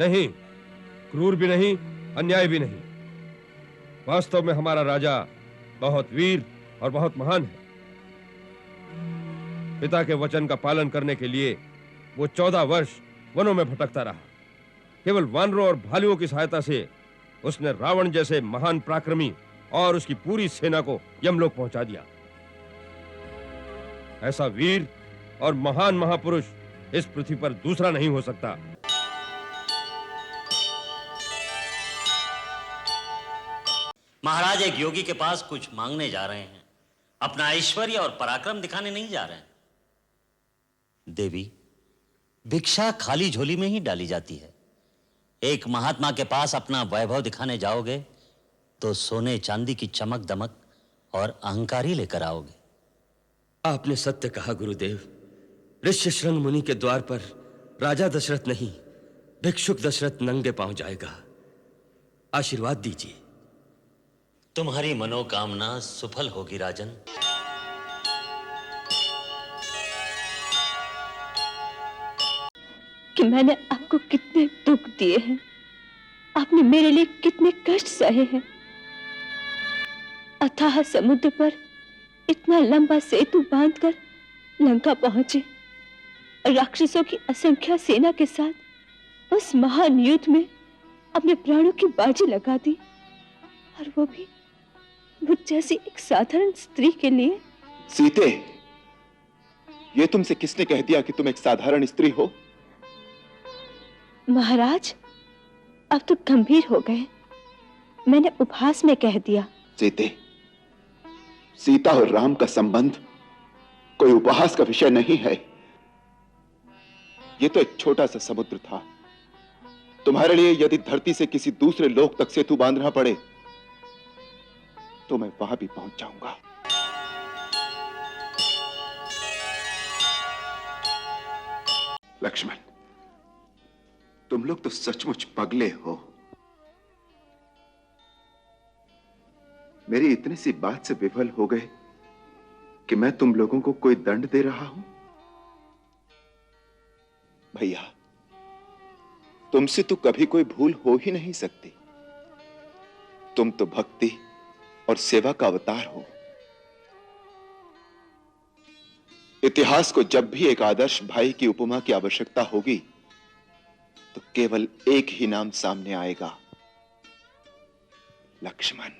नहीं, क्रूर भी नहीं, अन्याय भी नहीं। वास्तव में हमारा राजा बहुत वीर और बहुत महान है। पिता के वचन का पालन करने के लिए वो 14 वर्ष वनों में भटकता रहा। केवल वानरों और भालुओं की सहायता से उसने रावण जैसे महान पराक्रमी और उसकी पूरी सेना को यमलोक पहुंचा दिया। ऐसा वीर और महान महापुरुष इस पृथ्वी पर दूसरा नहीं हो सकता। महाराज एक योगी के पास कुछ मांगने जा रहे हैं, अपना ऐश्वर्य और पराक्रम दिखाने नहीं जा रहे हैं। देवी, भिक्षा खाली झोली में ही डाली जाती है। एक महात्मा के पास अपना वैभव दिखाने जाओगे तो सोने चांदी की चमक दमक और अहंकार ही लेकर आओगे। आपने सत्य कहा गुरुदेव। ऋष्यशृंग मुनि के द्वार पर राजा दशरथ नहीं, भिक्षुक दशरथ नंगे पांव जाएगा। आशीर्वाद दीजिए। तुम्हारी मनोकामना सफल होगी राजन। कि मैंने आपको कितने दुख दिए हैं, आपने मेरे लिए कितने कष्ट सहे हैं। अथाह समुद्र पर इतना लंबा सेतु बांधकर लंका पहुंचे, राक्षसों की असंख्य सेना के साथ उस महान युद्ध में अपने प्राणों की बाजी लगा दी, और वो भी मुझ जैसी एक साधारण स्त्री के लिए। सीते, ये तुमसे किसने कह दिया कि तुम एक साधारण स्त्री हो? महाराज, अब तो गंभीर हो गए। मैंने उपहास में कह दिया। सीते, सीता और राम का संबंध कोई उपहास का विषय नहीं है। यह तो एक छोटा सा समुद्र था। तुम्हारे लिए यदि धरती से किसी दूसरे लोक तक सेतु बांधना पड़े तो मैं वहां भी पहुंच जाऊंगा। लक्ष्मण, तुम लोग तो सचमुच पगले हो। मेरी इतनी सी बात से विफल हो गए कि मैं तुम लोगों को कोई दंड दे रहा हूं। भैया, तुमसे तो कभी कोई भूल हो ही नहीं सकती। तुम तो भक्ति और सेवा का अवतार हो। इतिहास को जब भी एक आदर्श भाई की उपमा की आवश्यकता होगी तो केवल एक ही नाम सामने आएगा, लक्ष्मण।